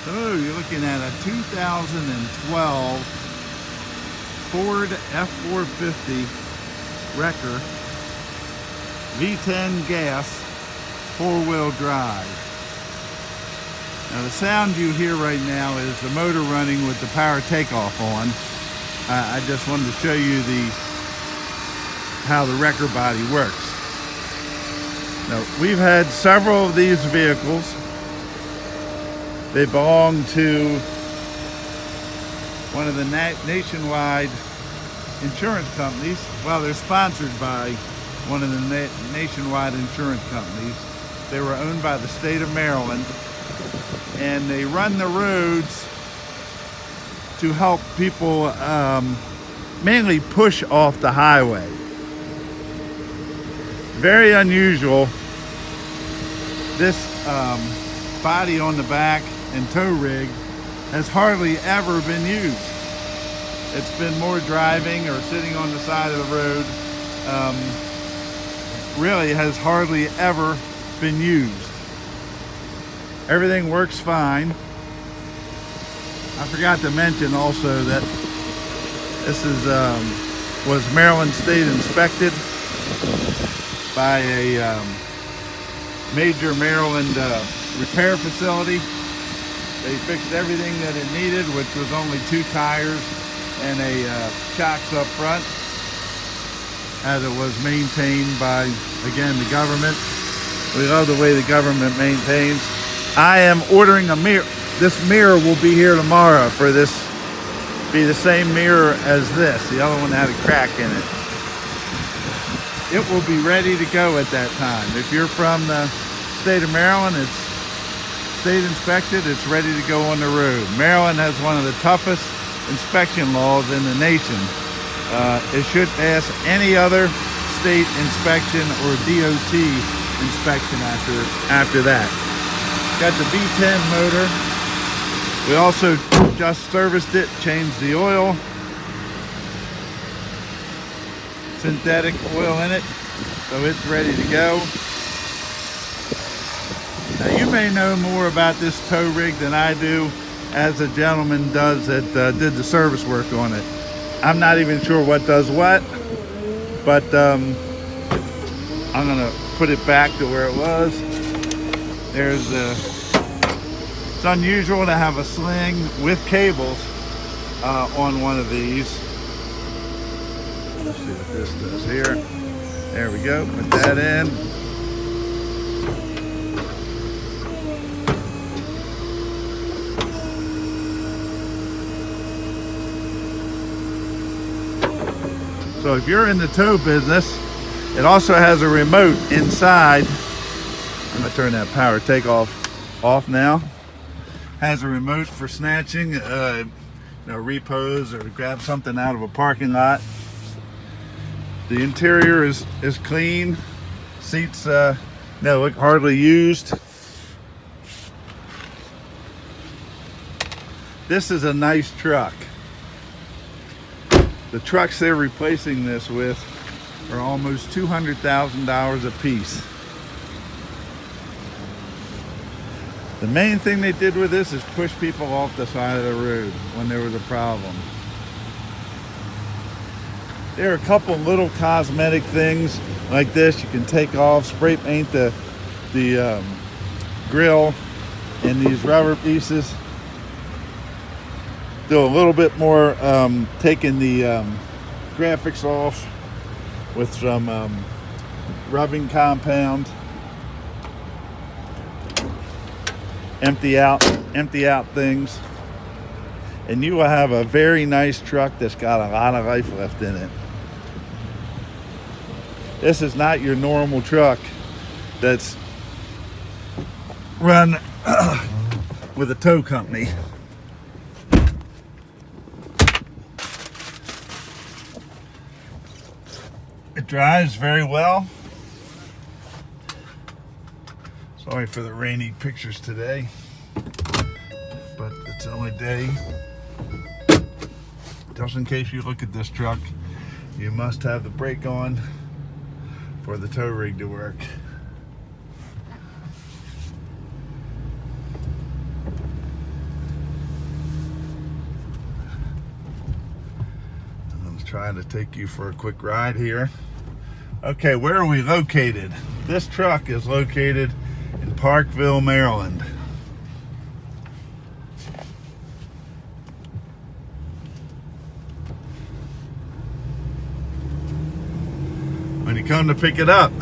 So you're looking at a 2012 Ford F450 Wrecker V10 gas, four-wheel drive. Now the sound you hear right now is the motor running with the power takeoff on. I just wanted to show you how the wrecker body works. Now we've had several of these vehicles. They belong to one of the nationwide insurance companies. Well, they're sponsored by one of the nationwide insurance companies. They were owned by the state of Maryland, and they run the roads to help people mainly push off the highway. Very unusual. This body on the back and tow rig has hardly ever been used. It's been more driving or sitting on the side of the road. Really has hardly ever been used. Everything works fine. I forgot to mention also that this was Maryland State inspected by a major Maryland repair facility. They fixed everything that it needed, which was only 2 tires and a shocks up front, as it was maintained by, again, the government. We love the way the government maintains. I am ordering a mirror. This mirror will be here tomorrow for this, be the same mirror as this. The other one had a crack in it. It will be ready to go at that time. If you're from the state of Maryland, it's state inspected, it's ready to go on the road. Maryland has one of the toughest inspection laws in the nation. It should pass any other state inspection or DOT inspection after that. Got the V10 motor. We also just serviced it, changed the oil. Synthetic oil in it, so it's ready to go. Now you may know more about this tow rig than I do, as the gentleman does that did the service work on it. I'm not even sure what does what, but I'm gonna put it back to where it was. There's it's unusual to have a sling with cables on one of these. Let's see what this does here. There we go, put that in. So if you're in the tow business, it also has a remote inside. I'm gonna turn that power takeoff off now. Has a remote for snatching, repos or grab something out of a parking lot. The interior is clean. Seats look hardly used. This is a nice truck. The trucks they're replacing this with are almost $200,000 a piece. The main thing they did with this is push people off the side of the road when there was a problem. There are a couple little cosmetic things like this. You can take off, spray paint the grill and these rubber pieces. Do a little bit more taking the graphics off with some rubbing compound. Empty out things, and you will have a very nice truck that's got a lot of life left in it. This is not your normal truck that's run with a tow company. It drives very well. Sorry for the rainy pictures today, but it's the only day. Just in case you look at this truck, you must have the brake on for the tow rig to work. Trying to take you for a quick ride here. Okay, where are we located? This truck is located in Parkville, Maryland. When you come to pick it up,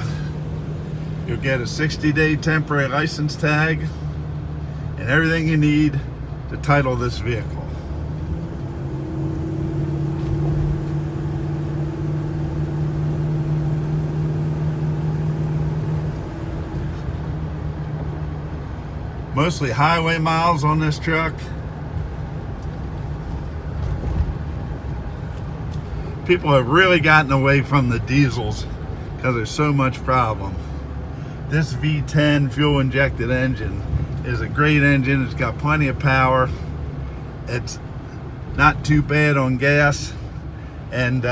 you'll get a 60-day temporary license tag and everything you need to title this vehicle. Mostly highway miles on this truck. People have really gotten away from the diesels because there's so much problem. This V10 fuel injected engine is a great engine. It's got plenty of power. It's not too bad on gas, and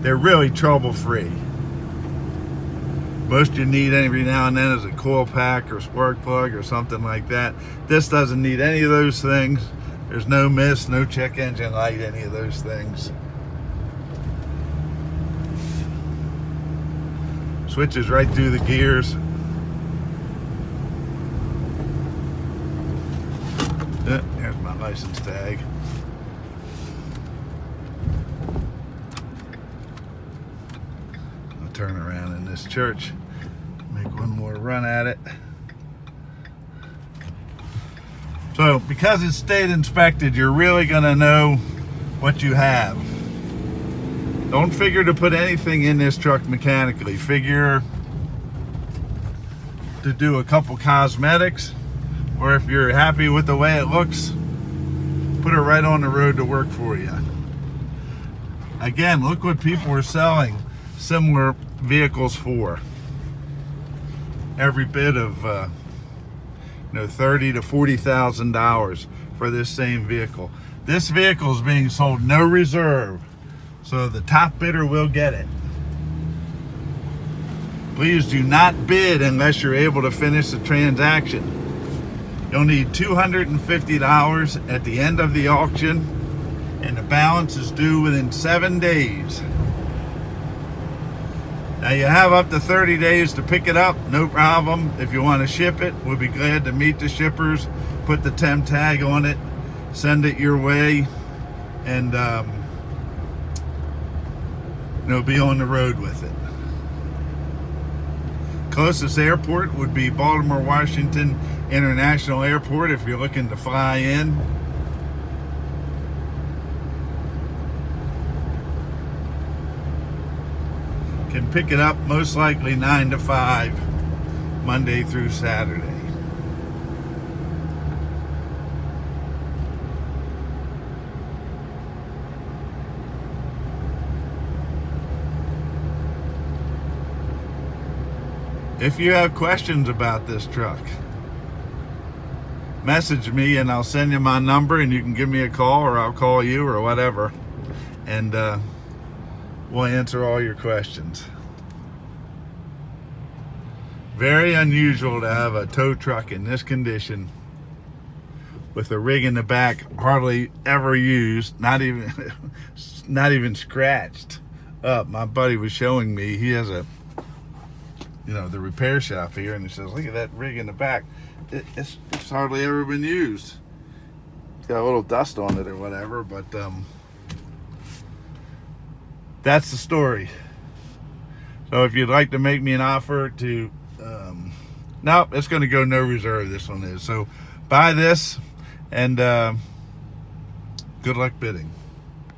they're really trouble-free. Most you need every now and then is a coil pack or spark plug or something like that. This doesn't need any of those things. There's no mist, no check engine light, any of those things. Switches right through the gears. There's my license tag. I'll turn around in this church, make one more run at it. So because it's state inspected, you're really gonna know what you have. Don't figure to put anything in this truck mechanically. Figure to do a couple cosmetics, or if you're happy with the way it looks, put it right on the road to work for you. Again, look what people are selling similar vehicles for. Every bit of $30,000 to $40,000 for this same vehicle. This vehicle is being sold no reserve, so the top bidder will get it. Please do not bid unless you're able to finish the transaction. You'll need $250 at the end of the auction, and the balance is due within 7 days. Now you have up to 30 days to pick it up, no problem. If you want to ship it, we'll be glad to meet the shippers, put the temp tag on it, send it your way, and be on the road with it. Closest airport would be Baltimore Washington International Airport if you're looking to fly in. Can pick it up most likely 9 to 5, Monday through Saturday. If you have questions about this truck, message me and I'll send you my number and you can give me a call, or I'll call you, or whatever, and we'll answer all your questions. Very unusual to have a tow truck in this condition with a rig in the back hardly ever used, not even scratched up. My buddy was showing me, he has a the repair shop here, and he says, look at that rig in the back. It's hardly ever been used. It's got a little dust on it or whatever, but that's the story. So if you'd like to make me an offer to no, it's going to go no reserve, this one is. So buy this, and good luck bidding.